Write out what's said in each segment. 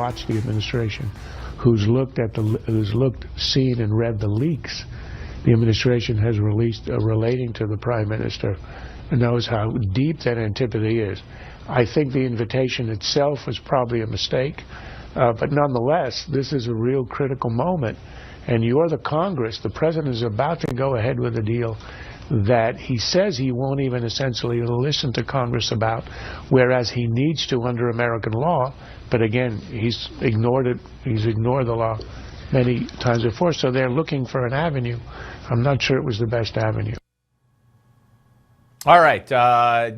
watched the administration, who's seen and read the leaks the administration has released relating to the Prime Minister, knows how deep that antipathy is. I think the invitation itself was probably a mistake, but nonetheless, this is a real critical moment, and you're the Congress. The President is about to go ahead with a deal that he says he won't even essentially listen to Congress about, whereas he needs to under American law. But again, he's ignored it. He's ignored the law many times before, so they're looking for an avenue. I'm not sure it was the best avenue. All right.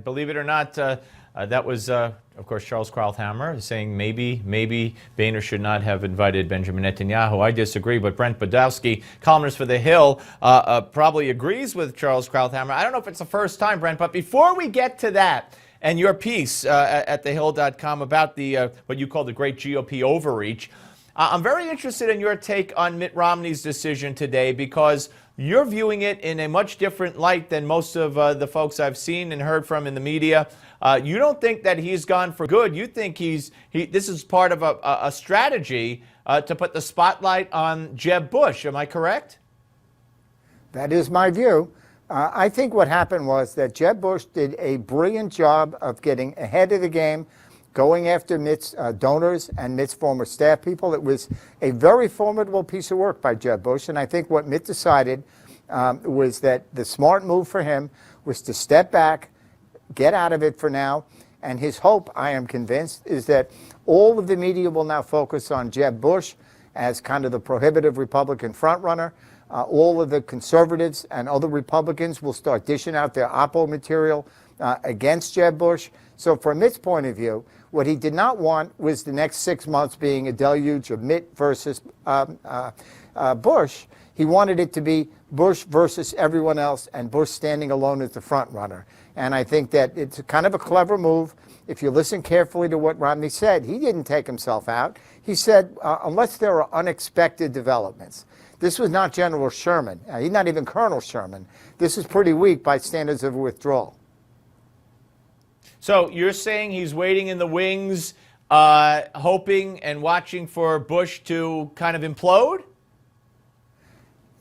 Believe it or not, that was, of course, Charles Krauthammer saying maybe Boehner should not have invited Benjamin Netanyahu. I disagree, but Brent Budowsky, columnist for The Hill, probably agrees with Charles Krauthammer. I don't know if it's the first time, Brent, but before we get to that, and your piece at thehill.com about the what you call the Great GOP Overreach, I'm very interested in your take on Mitt Romney's decision today, because you're viewing it in a much different light than most of the folks I've seen and heard from in the media. You don't think that he's gone for good. You think this is part of a strategy to put the spotlight on Jeb Bush. Am I correct? That is my view. I think what happened was that Jeb Bush did a brilliant job of getting ahead of the game, going after Mitt's donors and Mitt's former staff people. It was a very formidable piece of work by Jeb Bush, and I think what Mitt decided was that the smart move for him was to step back, get out of it for now, and his hope, I am convinced, is that all of the media will now focus on Jeb Bush as kind of the prohibitive Republican frontrunner. All of the conservatives and other Republicans will start dishing out their oppo material against Jeb Bush. So from Mitt's point of view, what he did not want was the next 6 months being a deluge of Mitt versus Bush. He wanted it to be Bush versus everyone else, and Bush standing alone as the front runner. And I think that it's kind of a clever move. If you listen carefully to what Romney said, he didn't take himself out. He said, unless there are unexpected developments. This was not General Sherman. He's not even Colonel Sherman. This is pretty weak by standards of withdrawal. So you're saying he's waiting in the wings, hoping and watching for Bush to kind of implode?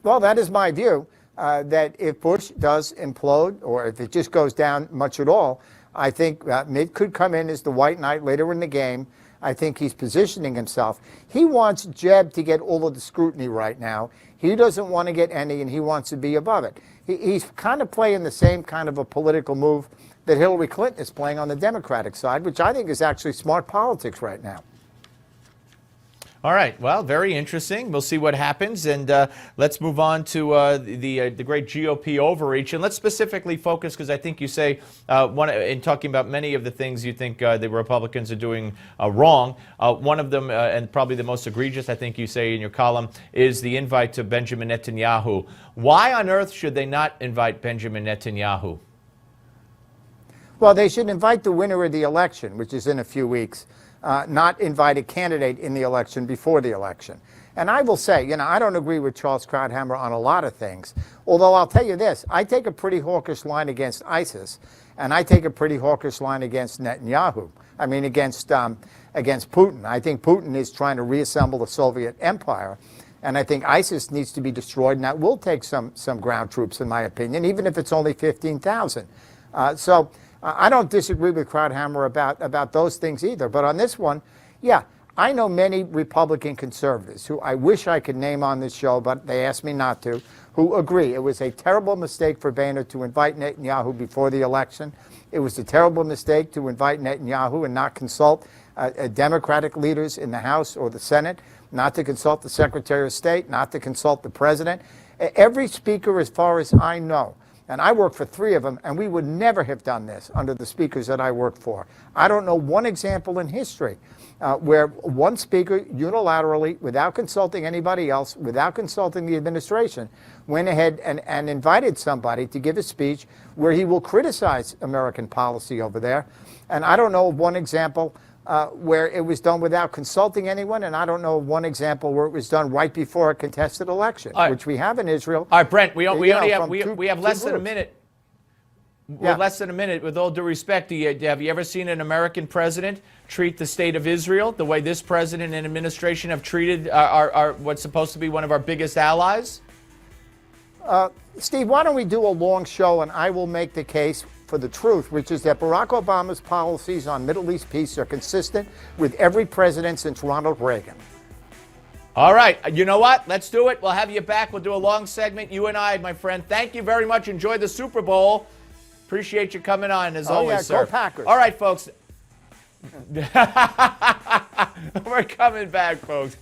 Well, that is my view, that if Bush does implode, or if it just goes down much at all, I think Mitt could come in as the white knight later in the game. I think he's positioning himself. He wants Jeb to get all of the scrutiny right now. He doesn't want to get any, and he wants to be above it. He's kind of playing the same kind of a political move that Hillary Clinton is playing on the Democratic side, which I think is actually smart politics right now. All right. Well, very interesting. We'll see what happens. And let's move on to the great GOP overreach. And let's specifically focus, because I think you say, in talking about many of the things you think the Republicans are doing wrong, one of them, and probably the most egregious, I think you say in your column, is the invite to Benjamin Netanyahu. Why on earth should they not invite Benjamin Netanyahu? Well, they should invite the winner of the election, which is in a few weeks. Not invite a candidate in the election before the election. And I will say, I don't agree with Charles Krauthammer on a lot of things. Although I'll tell you this, I take a pretty hawkish line against ISIS, and I take a pretty hawkish line against Netanyahu. I mean, against Putin. I think Putin is trying to reassemble the Soviet empire, and I think ISIS needs to be destroyed, and that will take some ground troops, in my opinion, even if it's only 15,000. So I don't disagree with Krauthammer about those things either. But on this one, yeah, I know many Republican conservatives who I wish I could name on this show, but they asked me not to, who agree it was a terrible mistake for Boehner to invite Netanyahu before the election. It was a terrible mistake to invite Netanyahu and not consult Democratic leaders in the House or the Senate, not to consult the Secretary of State, not to consult the President. Every speaker, as far as I know, and I worked for 3 of them, and we would never have done this under the speakers that I worked for. I don't know one example in history where one speaker unilaterally, without consulting anybody else, without consulting the administration, went ahead and invited somebody to give a speech where he will criticize American policy over there. And I don't know of one example where it was done without consulting anyone, and I don't know of one example where it was done right before a contested election, which we have in Israel. All right, Brent, we have less than a minute. with less than a minute, with all due respect, have you ever seen an American president treat the state of Israel the way this president and administration have treated our what's supposed to be one of our biggest allies? Steve, why don't we do a long show and I will make the case for the truth, which is that Barack Obama's policies on Middle East peace are consistent with every president since Ronald Reagan. All right. You know what? Let's do it. We'll have you back. We'll do a long segment, you and I, my friend. Thank you very much. Enjoy the Super Bowl. Appreciate you coming on, as always, sir. Go Packers. All right, folks. We're coming back, folks.